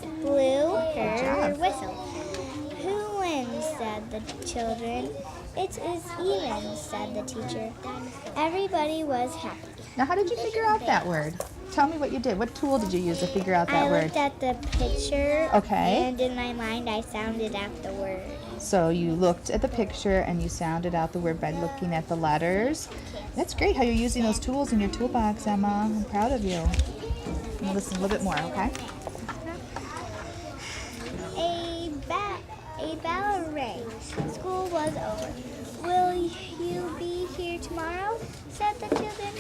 blew her whistle. Who wins? Said the children. It is even, said the teacher. Everybody was happy. Now, how did you figure out that word? Tell me what you did. What tool did you use to figure out that I word? looked at the picture, Okay. and in my mind I sounded out the word. So you looked at the picture and you sounded out the word by looking at the letters. That's great how you're using those tools in your toolbox, Emma. I'm proud of you. Now listen a little bit more, okay? A bell rang. School was over. Will you be here tomorrow? Said the children.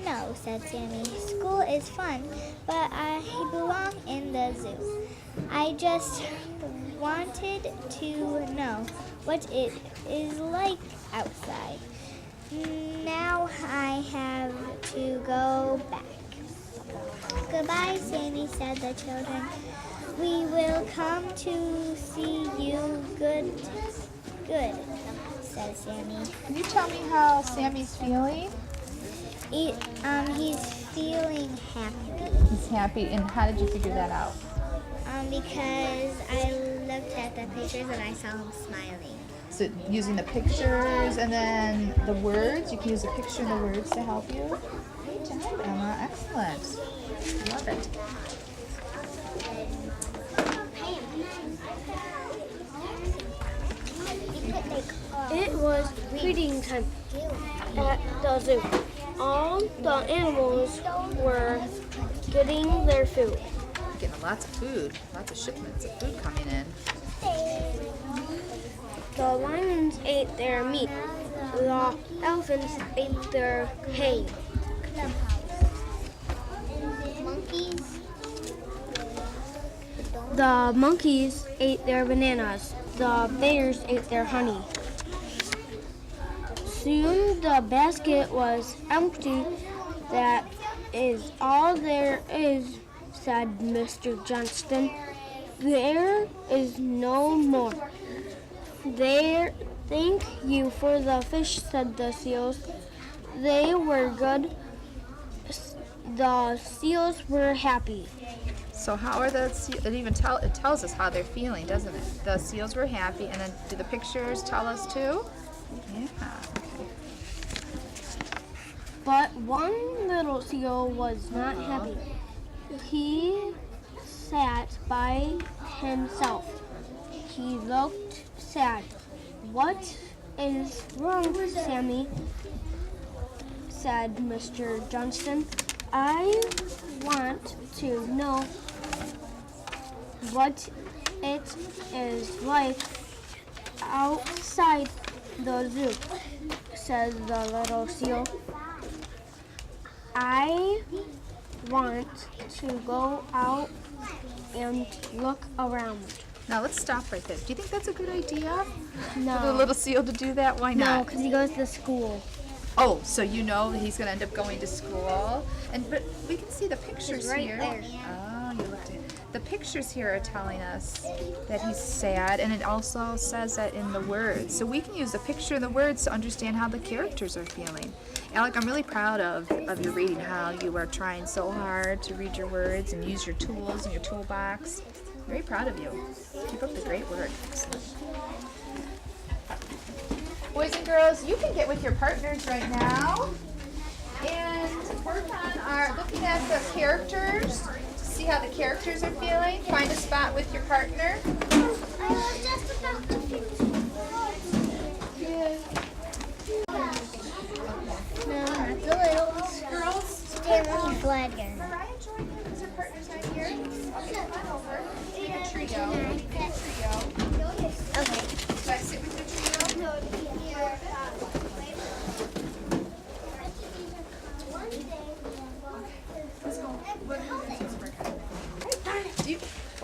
No, said Sammy. School is fun, but I belong in the zoo. I just wanted to know what it is like outside. Now I have to go back. Goodbye, Sammy, said the children. We will come to see you. Good, said Sammy. Can you tell me how Sammy's feeling? He's feeling happy. He's happy, and how did you figure that out? Because I looked at the pictures and I saw him smiling. So using the pictures and then the words, you can use the picture and the words to help you. Great job, Emma. Excellent. Love it. It was feeding time at the zoo. All the animals were getting their food. Getting lots of food, lots of shipments of food coming in. The lions ate their meat. The elephants ate their hay. The monkeys ate their bananas. The bears ate their honey. Soon the basket was empty. That is all there is, said Mr. Johnston. There is no more. There, thank you for the fish, said the seals. They were good. The seals were happy. So how are the seals? It tells us how they're feeling, doesn't it? The seals were happy, and then do the pictures tell us too? Yeah. Okay. But one little seal was not happy. He sat by himself. He looked sad. What is wrong, Sammy? Said Mr. Johnston. I want to know what it is like outside the zoo, said the little seal. I want to go out and look around. Now let's stop right there. Do you think that's a good idea? For the No, little seal to do that? Why no, not? because he goes to school. Oh, so you know that he's going to end up going to school, but we can see the pictures right here. there. Oh, you looked at the pictures here are telling us that he's sad, and it also says that in the words. So we can use the picture and the words to understand how the characters are feeling. Alec, I'm really proud of your reading, how you are trying so hard to read your words and use your tools in your toolbox. Very proud of you. Keep up the great work. Excellent. Boys and girls, you can get with your partners right now and work on looking at the characters to see how the characters are feeling. Find a spot with your partner. I was just about to finish. No, not the little girls. Stanley Flagger. Mariah, join in because her partner's not here. Okay, come on over. Take a trio. Okay. Should I sit with the trio? Let's go. Do you,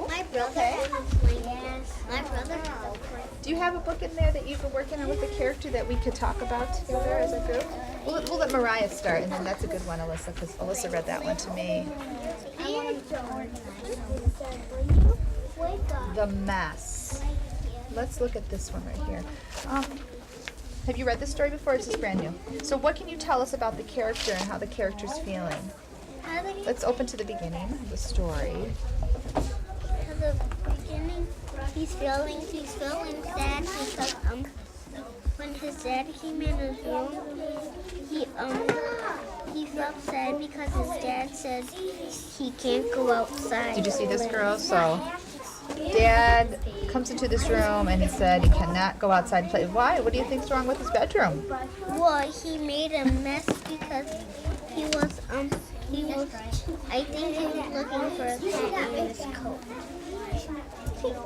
My brother. Yes. My brother. do you have a book in there that you've been working on with a character that we could talk about together as a group? We'll let Mariah start, and then that's a good one, Alyssa, because Alyssa read that one to me. The Mess. Let's look at this one right here. Have you read this story before? It's just brand new. So what can you tell us about the character and how the character's feeling? Let's open to the beginning of the story. He's feeling sad because when his dad came in his room, he felt sad because his dad says he can't go outside. Did you see this, girl? So Dad comes into this room and he said he cannot go outside and play. Why? What do you think's wrong with his bedroom? Well, he made a mess because I think he was looking for a cat in his coat.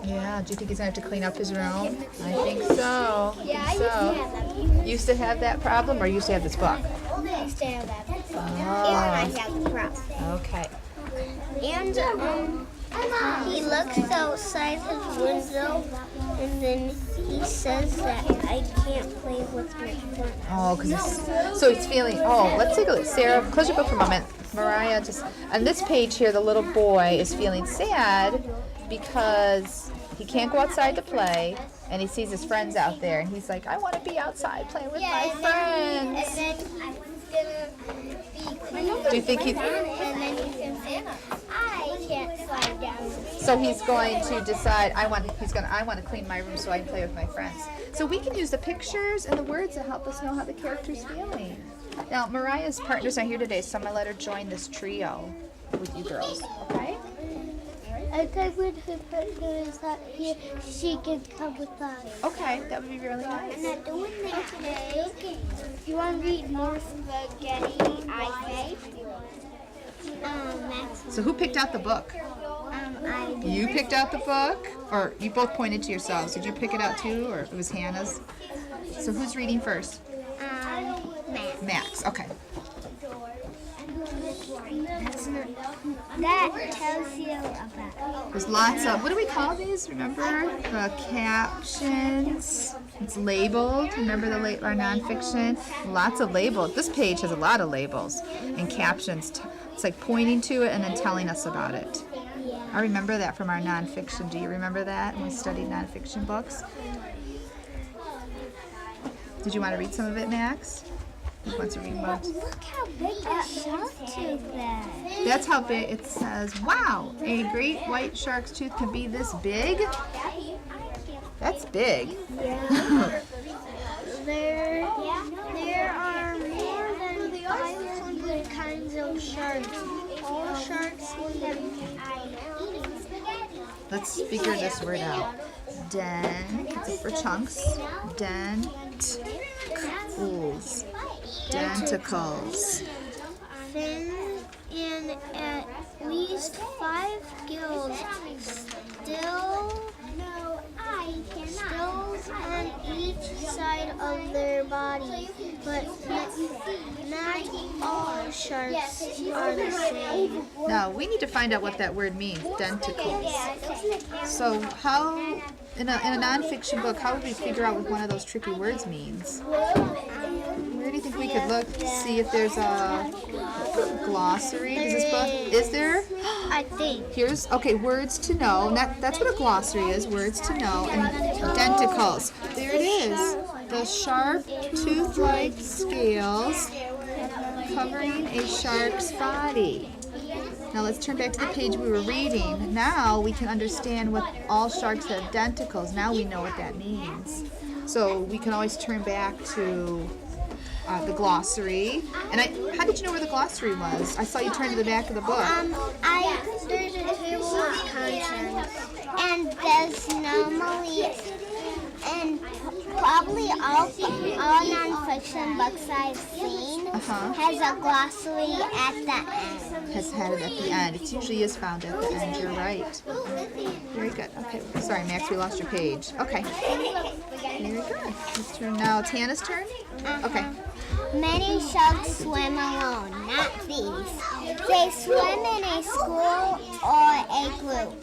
Yeah, do you think he's gonna have to clean up his room? I think so. You used to have that problem, or you used to have this book? I used to have that. Oh. And I have the problem. Okay. And he looks outside his window, and then he says that I can't play with my friends. Oh, because so he's feeling. Oh, let's take a look. Sarah, close your book for a moment. Mariah, just on this page here, the little boy is feeling sad because he can't go outside to play, and he sees his friends out there, and he's like, I want to be outside playing with my friends. And then he's gonna be Do you think he? and then he's gonna say, I can't slide down. So he's going to decide. I want to clean my room so I can play with my friends. So we can use the pictures and the words to help us know how the character's feeling. Now Mariah's partner's not here today, so I'm gonna let her join this trio with you girls. Okay? I think when her partner is not here, she can come with us. Okay, that would be really nice. I'm not doing that today. You want to read more spaghetti, I say? Max. So who picked out the book? I did. You picked out the book, or you both pointed to yourselves? Did you pick it out too, or it was Hannah's? So who's reading first? Max. Max. Okay. That tells you about. There's lots of, what do we call these? Remember? The captions. It's labeled. Remember our nonfiction? Lots of labels. This page has a lot of labels and captions. It's like pointing to it and then telling us about it. I remember that from our nonfiction. Do you remember that when we studied nonfiction books? Did you want to read some of it, Max? Who wants to read more? Look how big the shark tooth is. That's how big it says. Wow, a great white shark's tooth can be this big? That's big. Yeah. There are more than 500 kinds of sharks. All sharks have Let's figure this word out. It's for chunks. Denticles. fins and at least 5 gills. Stills on each side of their body, but not all sharks are the same. Now, we need to find out what that word means, denticles. So how, in a nonfiction book, how would we figure out what one of those tricky words means? Where do you think we could look to see if there's a glossary? Does this book, is there? I think. Here's, okay, words to know. That's what a glossary is, words to know. And denticles. There it is. The sharp, tooth-like scales covering a shark's body. Now let's turn back to the page we were reading. Now we can understand what all sharks have denticles. Now we know what that means. So we can always turn back to the glossary. And how did you know where the glossary was? I saw you turn to the back of the book. There's a table of contents, and there's normally, and probably all nonfiction books I've seen has a glossary at the end. Has had it at the end. It usually is found at the end. You're right. Very good. Okay. Sorry, Max, we lost your page. Okay. Very good. Let's turn now. Tana's turn? Okay. Many sharks swim alone, not these. They swim in a school or a group.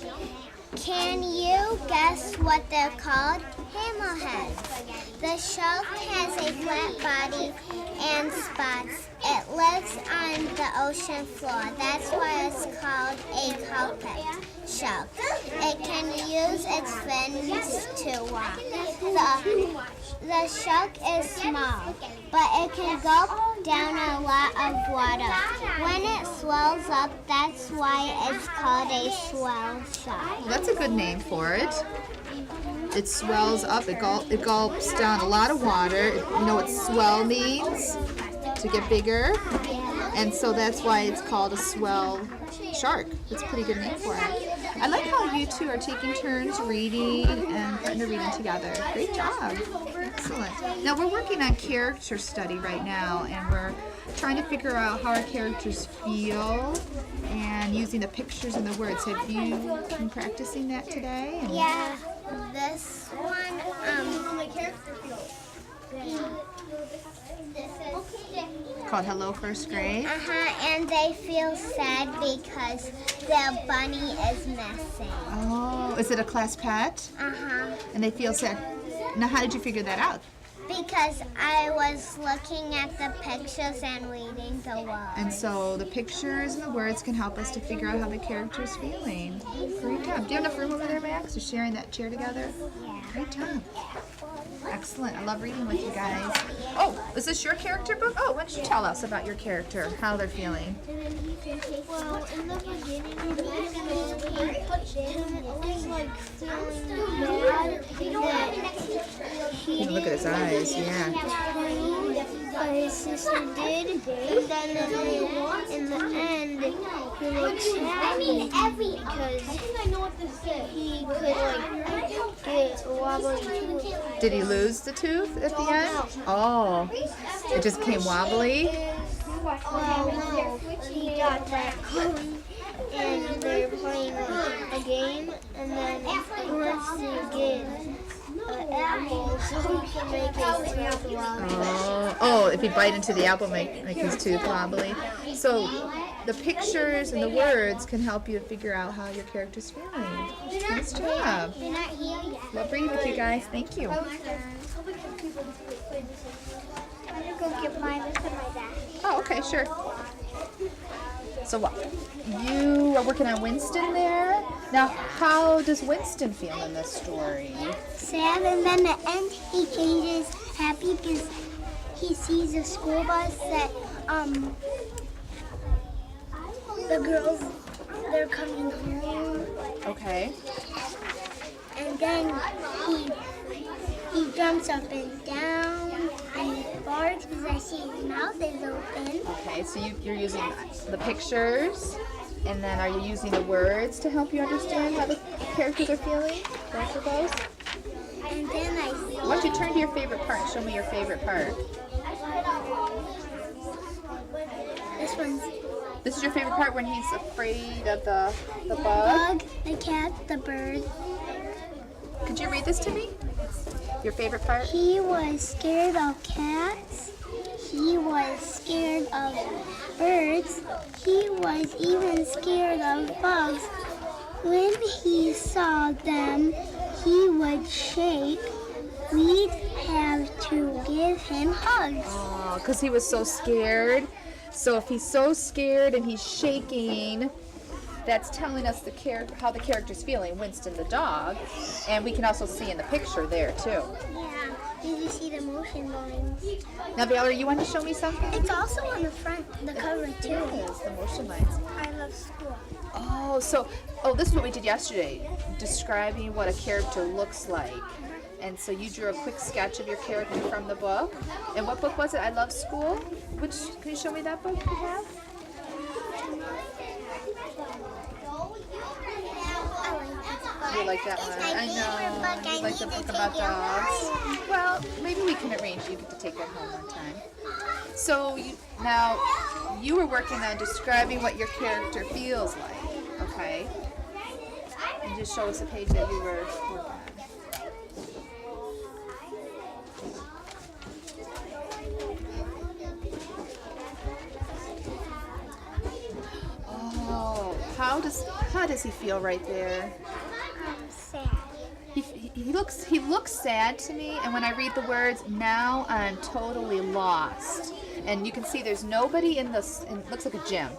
Can you guess what they're called? Hammerheads. The shark has a flat body and spots. It lives on the ocean floor. That's why it's called a carpet shark. It can use its fins to walk. The shark is small, but it can gulp down a lot of water. When it swells up, that's why it's called a swell shock. Well, that's a good name for it. It swells up, it gulps down a lot of water. You know what swell means? To get bigger. And so that's why it's called a swell shark. That's a pretty good name for it. I like how you two are taking turns reading and putting the reading together. Great job. Excellent. Now we're working on character study right now, and we're trying to figure out how our characters feel and using the pictures and the words. Have you been practicing that today? Yeah, this one, Called Hello First Grade. and they feel sad because their bunny is missing. Oh, is it a class pet? And they feel sad. Now, how did you figure that out? Because I was looking at the pictures and reading the words. And so the pictures and the words can help us to figure out how the character's feeling. Great job. Do you have enough room over there, Max? You're sharing that chair together? Yeah. Great job. Excellent. I love reading with you guys. Oh, is this your character book? Oh, why don't you tell us about your character, how they're feeling? Well, in the beginning, he was like feeling bad that he Look at his eyes, yeah. but his sister did, and then in the end, he looks happy because he could like get a wobbly tooth. Did he lose the tooth at the end? Oh, it just came wobbly? Well, no, he got that going, and they're playing a game, and then he wants to get an apple so he can make his tooth wobbly. Oh, if he bite into the apple, make his tooth wobbly. So the pictures and the words can help you figure out how your character's feeling. Nice job. They're not here yet. Love reading with you guys. Thank you. I'm gonna go get mine with my dad. Oh, okay, sure. So what? You are working on Winston there. Now, how does Winston feel in this story? Sad, and then at the end he changes happy because he sees a school bus that the girls, they're coming home, Okay. and then he jumps up and down and he barks because I see his mouth is open. Okay, so you're using the pictures, and then are you using the words to help you understand how the characters are feeling? Both of those? And then I see Why don't you turn to your favorite part and show me your favorite part? this one's This is your favorite part when he's afraid of the the bug? bug, the cat, the bird. Could you read this to me? Your favorite part? He was scared of cats. He was scared of birds. He was even scared of bugs. When he saw them, he would shake. We'd have to give him hugs. Oh, because he was so scared. So if he's so scared and he's shaking, that's telling us how the character's feeling, Winston the dog. And we can also see in the picture there too. Yeah, you see the motion lines. Now, Valerie, you want to show me something? It's also on the front, the cover too. Yes, the motion lines. I love school. Oh, this is what we did yesterday, describing what a character looks like. And so you drew a quick sketch of your character from the book. And what book was it? I Love School? Can you show me that book you have? You like that one? I know. You like the book about dogs? Well, maybe we can arrange you get to take that home one time. So now you were working on describing what your character feels like, okay? And just show us a page that you were working on. Oh, how does he feel right there? Sad. He looks sad to me, and when I read the words, now I'm totally lost. And you can see there's nobody in this. It looks like a gym.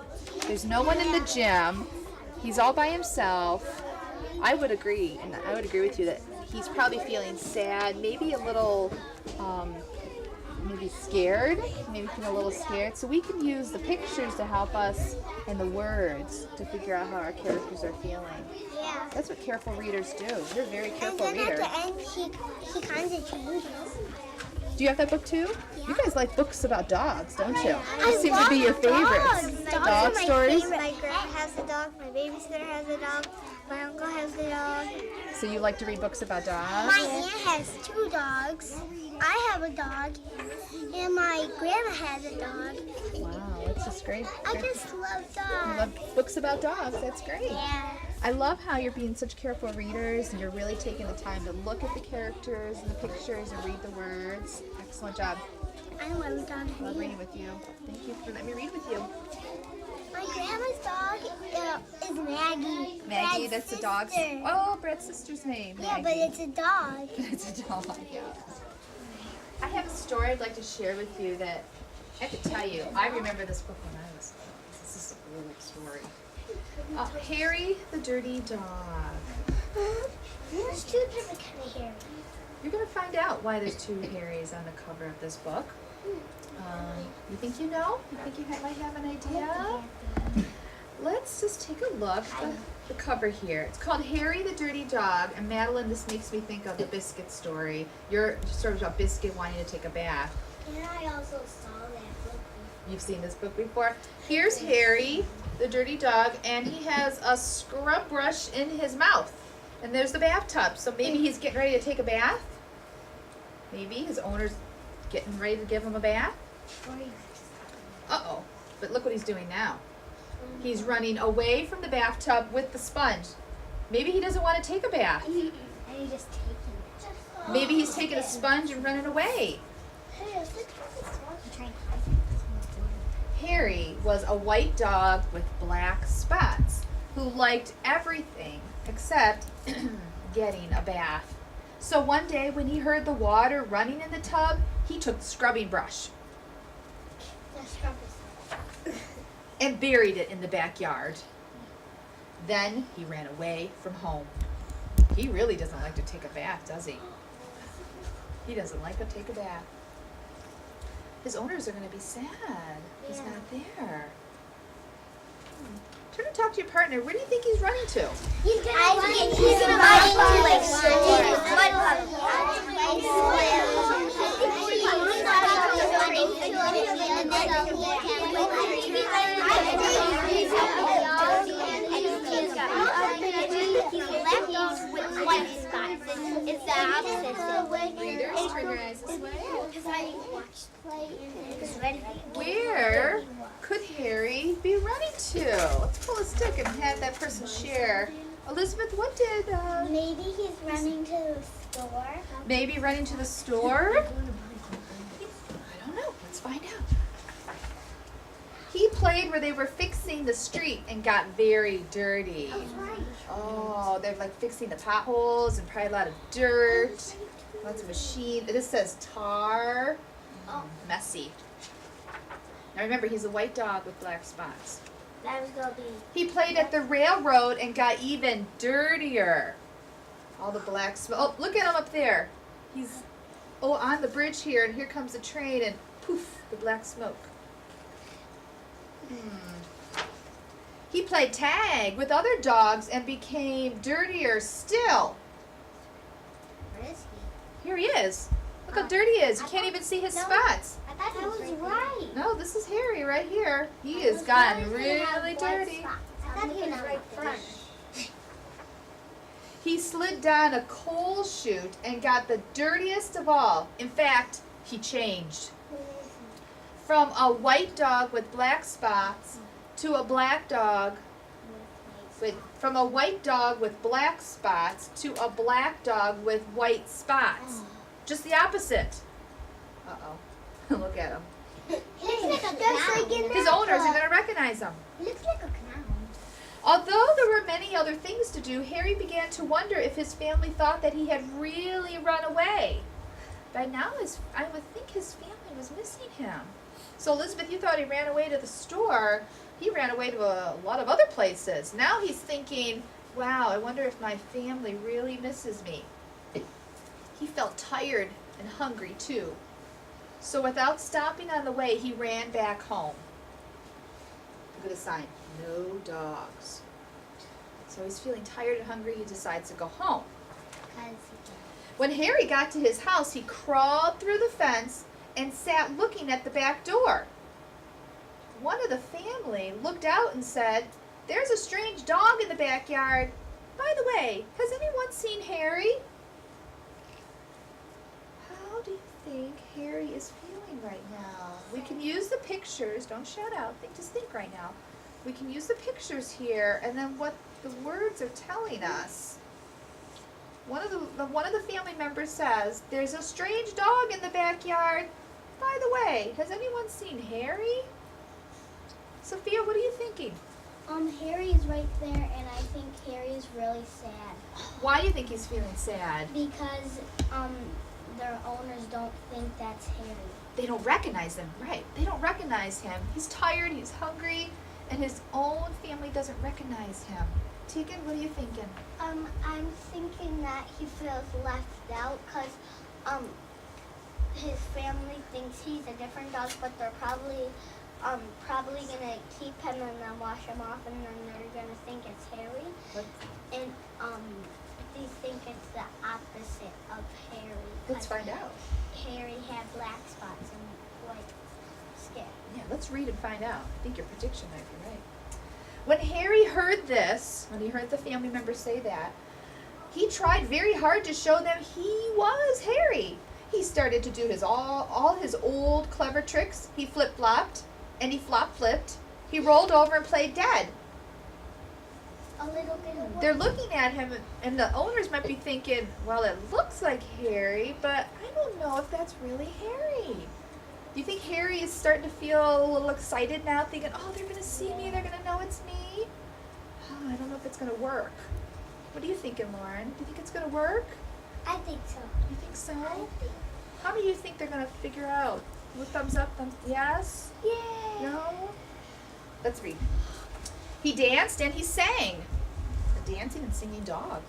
There's no one in the gym. He's all by himself. I would agree, and I would agree with you that he's probably feeling sad, maybe a little maybe scared, maybe feeling a little scared. So we can use the pictures to help us and the words to figure out how our characters are feeling. Yeah. That's what careful readers do. You're a very And careful then reader. at the end, he kind of changes. Do you have that book too? You guys like books about dogs, don't you? I These seem to be your favorites. Dogs Dog are my stories? favorite. My grandma has a dog. My babysitter has a dog. My uncle has a dog. So you like to read books about dogs? My aunt has 2 dogs. I have a dog. And my grandma has a dog. Wow, that's just great. I just love You dogs. love books about dogs. That's great. Yeah. I love how you're being such careful readers and you're really taking the time to look at the characters and the pictures and read the words. Excellent job. I love dogs. I love reading with you. Thank you for letting me read with you. My grandma's dog is Maggie. Maggie, Brad's that's the dog's. sister. Oh, Brett's sister's name. Yeah, but Maggie. it's a dog. It's a dog. Yeah. I have a story I'd like to share with you that I have to tell you. I remember this book when I was. This is a really story. Harry the Dirty Dog. There's 2 different kind of hair. You're going to find out why there's 2 Harrys on the cover of this book. You think you know? You think you might have an idea? Let's just take a look at the cover here. It's called Harry the Dirty Dog. And Madeline, this makes me think of the Biscuit story. Your story about Biscuit wanting to take a bath. And I also saw that book. You've seen this book before. Here's Harry, the dirty dog, and he has a scrub brush in his mouth. And there's the bathtub. So maybe he's getting ready to take a bath. Maybe his owner's getting ready to give him a bath. Uh-oh. But look what he's doing now. He's running away from the bathtub with the sponge. Maybe he doesn't want to take a bath. And he just taking it. Maybe he's taking a sponge and running away. Hey, is this one? Harry was a white dog with black spots who liked everything except getting a bath. So one day when he heard the water running in the tub, he took the scrubbing brush and buried it in the backyard. Then he ran away from home. He really doesn't like to take a bath, does he? He doesn't like to take a bath. His owners are going to be sad. He's not there. Turn and talk to your partner. Where do you think he's running to? He's running to like It's the opposite. Readers, turn your eyes this way. Because I watched play. Where could Harry be running to? Let's pull a stick and have that person share. Elizabeth, what did... Maybe he's running to the store. Maybe running to the store? I don't know. Let's find out. He played where they were fixing the street and got very dirty. Oh, they're like fixing the potholes and probably a lot of dirt. Lots of machine. This says tar. Messy. Now remember, he's a white dog with black spots. That was going to be. He played at the railroad and got even dirtier. All the black smoke. Oh, look at him up there. He's on the bridge here, and here comes the train, and poof, the black smoke. He played tag with other dogs and became dirtier still. Where is he? Here he is. Look how dirty he is. You can't even see his spots. I thought he was right. No, this is Harry right here. He has gotten really dirty. I thought he was right front. He slid down a coal chute and got the dirtiest of all. In fact, he changed. From a white dog with black spots to a black dog from a white dog with black spots to a black dog with white spots. Just the opposite. Uh-oh. Look at him. He looks like a clown. His owners are going to recognize him. He looks like a clown. Although there were many other things to do, Harry began to wonder if his family thought that he had really run away. By now, I would think his family was missing him. So Elizabeth, you thought he ran away to the store. He ran away to a lot of other places. Now he's thinking, wow, I wonder if my family really misses me. He felt tired and hungry too. So without stopping on the way, he ran back home. Look at the sign, no dogs. So he's feeling tired and hungry, he decides to go home. When Harry got to his house, he crawled through the fence and sat looking at the back door. One of the family looked out and said, "There's a strange dog in the backyard. By the way, has anyone seen Harry?" How do you think Harry is feeling right now? We can use the pictures. Don't shout out. Just think right now. We can use the pictures here and then what the words are telling us. One of the family members says, "There's a strange dog in the backyard. By the way, has anyone seen Harry?" Sophia, what are you thinking? Harry's right there, and I think Harry is really sad. Why do you think he's feeling sad? Because their owners don't think that's Harry. They don't recognize him, right? They don't recognize him. He's tired, he's hungry, and his own family doesn't recognize him. Tegan, what are you thinking? I'm thinking that he feels left out because his family thinks he's a different dog, but they're probably gonna keep him and then wash him off, and then they're gonna think it's Harry. What? And they think it's the opposite of Harry. Let's find out. Harry had black spots and white skin. Yeah, let's read and find out. I think your prediction might be right. When Harry heard this, when he heard the family member say that, he tried very hard to show them he was Harry. He started to do all his old clever tricks. He flip-flopped and he flop-flipped. He rolled over and played dead. A little bit of They're looking at him, and the owners might be thinking, well, it looks like Harry, but I don't know if that's really Harry. Do you think Harry is starting to feel a little excited now, thinking, oh, they're going to see me, they're going to know it's me? Oh, I don't know if it's going to work. What are you thinking, Lauren? Do you think it's going to work? I think so. You think so? How do you think they're going to figure out? Thumbs up, thumbs yes? Yay! No? Let's read. He danced and he sang. A dancing and singing dog.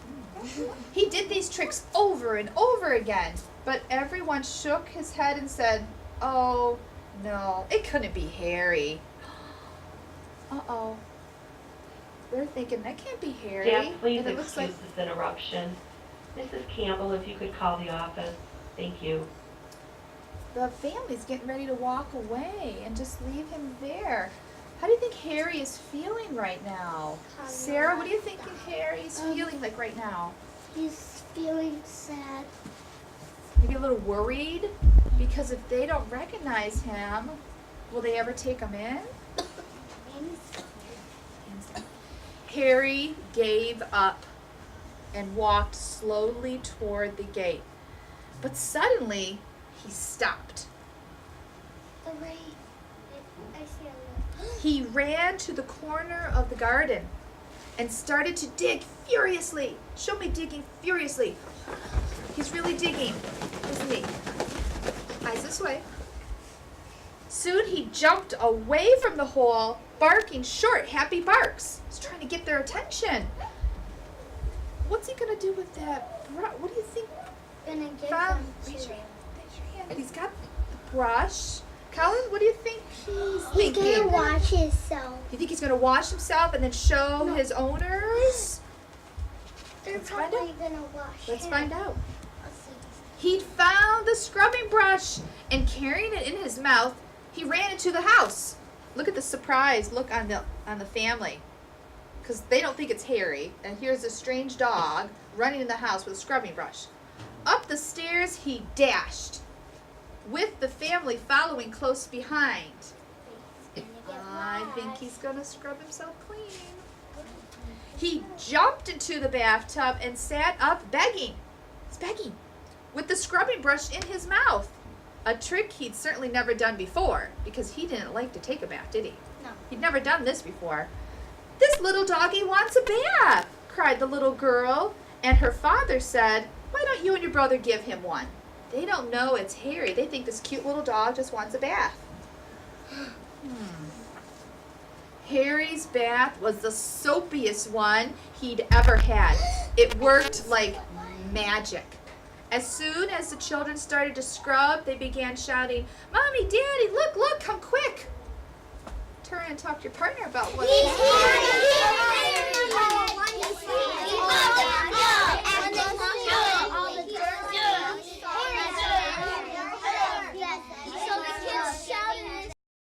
He did these tricks over and over again, but everyone shook his head and said, "Oh, no, it couldn't be Harry." Uh-oh. They're thinking, that can't be Harry. Staff, please And it looks excuse like this interruption. Mrs. Campbell, if you could call the office. Thank you. the family's getting ready to walk away and just leave him there. How do you think Harry is feeling right now? Sarah, what do you think Harry's feeling like right now? He's feeling sad. Maybe a little worried? Because if they don't recognize him, will they ever take him in? Harry gave up and walked slowly toward the gate. But suddenly, he stopped. The rain. I see a little. He ran to the corner of the garden and started to dig furiously. Show me digging furiously. He's really digging, isn't he? Eyes this way. Soon he jumped away from the hole, barking short, happy barks. He's trying to get their attention. What's he going to do with that brush? What do you think? Gonna give Bob, them raise to your hand. He's got the brush. Colin, what do you think he's thinking? He's gonna wash himself. You think he's going to wash himself and then show his owners? They're Let's find probably gonna wash Let's him. find out. I'll see. He found the scrubbing brush and carrying it in his mouth, he ran into the house. Look at the surprise look on the family. Because they don't think it's Harry. And here's a strange dog running in the house with a scrubbing brush. Up the stairs he dashed, with the family following close behind. He's gonna get I think washed. he's going to scrub himself clean. He jumped into the bathtub and sat up begging. He's begging, with the scrubbing brush in his mouth. A trick he'd certainly never done before, because he didn't like to take a bath, did he? No. He'd never done this before. "This little doggy wants a bath," cried the little girl, and her father said, "Why don't you and your brother give him one?" They don't know it's Harry. They think this cute little dog just wants a bath. Harry's bath was the soapiest one he'd ever had. It worked like magic. As soon as the children started to scrub, they began shouting, "Mommy, Daddy, look, look, come quick." Turn and talk to your partner about what